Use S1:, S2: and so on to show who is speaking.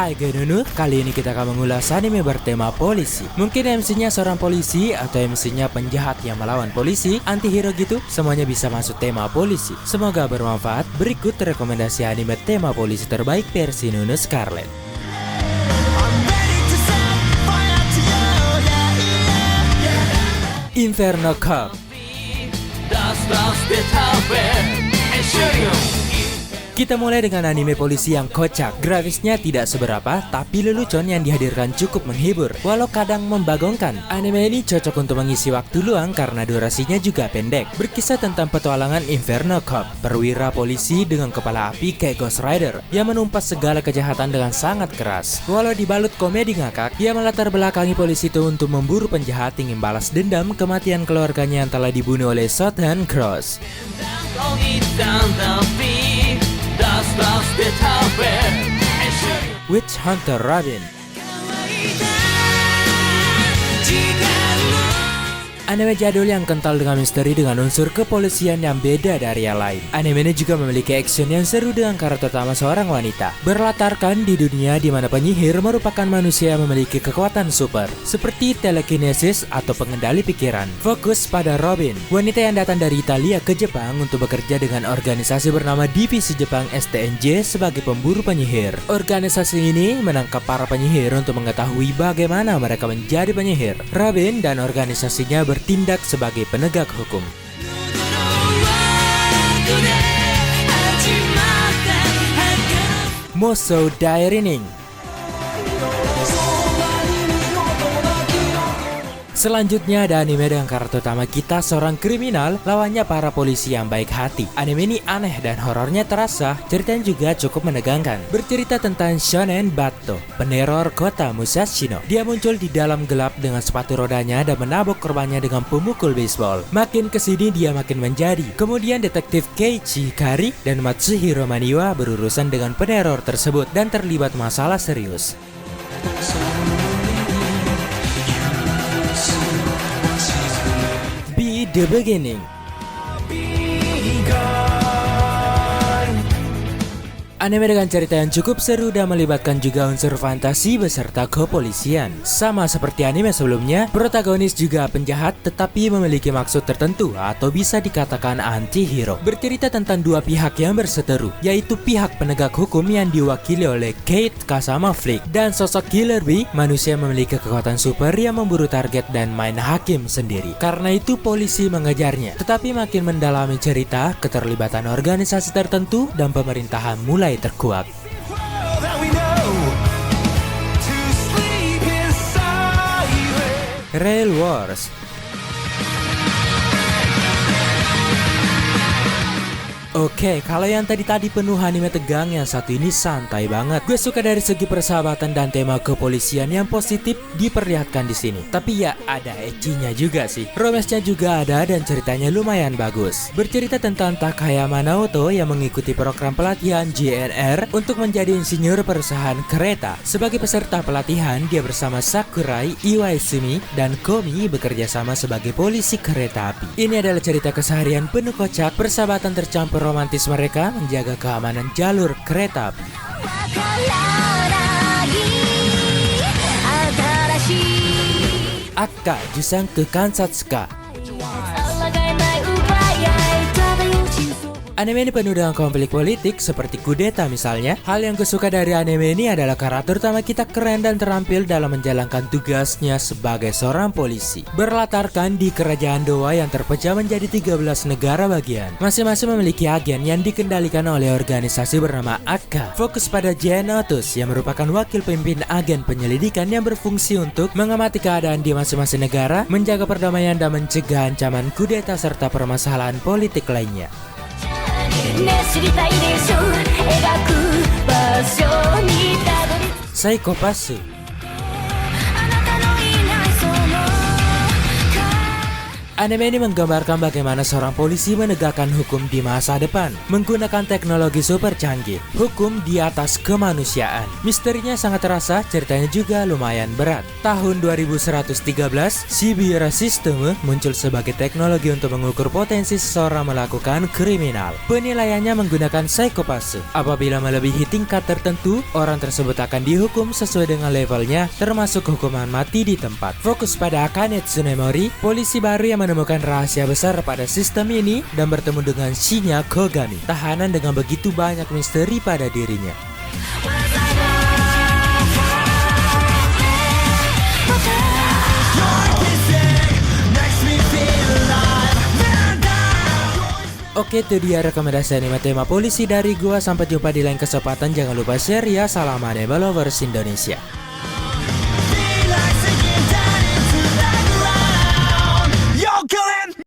S1: Hai gue Nunu, kali ini kita akan mengulas anime bertema polisi. Mungkin MC-nya seorang polisi atau MC-nya penjahat yang melawan polisi, antihero gitu, semuanya bisa masuk tema polisi. Semoga bermanfaat. Berikut rekomendasi anime tema polisi terbaik versi Nunu Scarlet. Inferno Cop. Kita mulai dengan anime polisi yang kocak. Grafisnya tidak seberapa, tapi lelucon yang dihadirkan cukup menghibur, walau kadang membagongkan. Anime ini cocok untuk mengisi waktu luang karena durasinya juga pendek. Berkisah tentang petualangan Inferno Cop, perwira polisi dengan kepala api kayak Ghost Rider, yang menumpas segala kejahatan dengan sangat keras. Walau dibalut komedi ngakak, ia melatar belakangi polisi itu untuk memburu penjahat ingin balas dendam kematian keluarganya yang telah dibunuh oleh Southern Cross. Witch Hunter Robin. Anime jadul yang kental dengan misteri dengan unsur kepolisian yang beda dari yang lain. Anime ini juga memiliki action yang seru dengan karakter utama seorang wanita. Berlatarkan di dunia di mana penyihir merupakan manusia yang memiliki kekuatan super, seperti telekinesis atau pengendali pikiran. Fokus pada Robin, wanita yang datang dari Italia ke Jepang untuk bekerja dengan organisasi bernama Divisi Jepang STNJ sebagai pemburu penyihir. Organisasi ini menangkap para penyihir untuk mengetahui bagaimana mereka menjadi penyihir. Robin dan organisasinya bertindak sebagai penegak hukum. Musou Dairening. Selanjutnya ada anime dengan karakter utama kita seorang kriminal, lawannya para polisi yang baik hati. Anime ini aneh dan horornya terasa, ceritanya juga cukup menegangkan. Bercerita tentang Shonen Bato, peneror kota Musashino. Dia muncul di dalam gelap dengan sepatu rodanya dan menabok korbannya dengan pemukul baseball. Makin kesini dia makin menjadi. Kemudian detektif Keiichi Hikari dan Matsuhiro Maniwa berurusan dengan peneror tersebut dan terlibat masalah serius. The Beginning. Anime dengan cerita yang cukup seru dan melibatkan juga unsur fantasi beserta kepolisian. Sama seperti anime sebelumnya, protagonis juga penjahat tetapi memiliki maksud tertentu atau bisa dikatakan anti-hero. Bercerita tentang dua pihak yang berseteru, yaitu pihak penegak hukum yang diwakili oleh Kate Kasama Flick dan sosok Killer Bee, manusia yang memiliki kekuatan super yang memburu target dan main hakim sendiri. Karena itu polisi mengejarnya. Tetapi makin mendalami cerita, keterlibatan organisasi tertentu dan pemerintahan mulai terkuak. Rail Wars. Oke, kalau yang tadi penuh anime tegang, yang satu ini santai banget. Gue suka dari segi persahabatan dan tema kepolisian yang positif diperlihatkan di sini. Tapi ya ada ecchinya juga sih. Romance-nya juga ada dan ceritanya lumayan bagus. Bercerita tentang Takayama Naoto yang mengikuti program pelatihan JNR untuk menjadi insinyur perusahaan kereta. Sebagai peserta pelatihan, dia bersama Sakurai, Iwaizumi, dan Komi bekerja sama sebagai polisi kereta api. Ini adalah cerita keseharian penuh kocak, persahabatan tercampur romantis mereka menjaga keamanan jalur kereta api. Akka Jusanku Kansatsuka. Anime ini penuh dengan konflik politik seperti kudeta misalnya. Hal yang kusuka dari anime ini adalah karakter utama kita keren dan terampil dalam menjalankan tugasnya sebagai seorang polisi. Berlatarkan di kerajaan Dowa yang terpecah menjadi 13 negara bagian. Masing-masing memiliki agen yang dikendalikan oleh organisasi bernama Akka. Fokus pada Genotus yang merupakan wakil pemimpin agen penyelidikan yang berfungsi untuk mengamati keadaan di masing-masing negara, menjaga perdamaian dan mencegah ancaman kudeta serta permasalahan politik lainnya. Psycho Passu. Anime ini menggambarkan bagaimana seorang polisi menegakkan hukum di masa depan menggunakan teknologi super canggih. Hukum di atas kemanusiaan. Misterinya sangat terasa, ceritanya juga lumayan berat. Tahun 2113, Shibuya System muncul sebagai teknologi untuk mengukur potensi seseorang melakukan kriminal. Penilaiannya menggunakan psikopase. Apabila melebihi tingkat tertentu, orang tersebut akan dihukum sesuai dengan levelnya, termasuk hukuman mati di tempat. Fokus pada Akane Tsunemori, polisi baru yang menemukan rahasia besar pada sistem ini dan bertemu dengan Shinya Kogami, tahanan dengan begitu banyak misteri pada dirinya. Oke, itu dia rekomendasi anime tema polisi dari gua. Sampai jumpa di lain kesempatan. Jangan lupa share ya. Salam anime lovers Indonesia.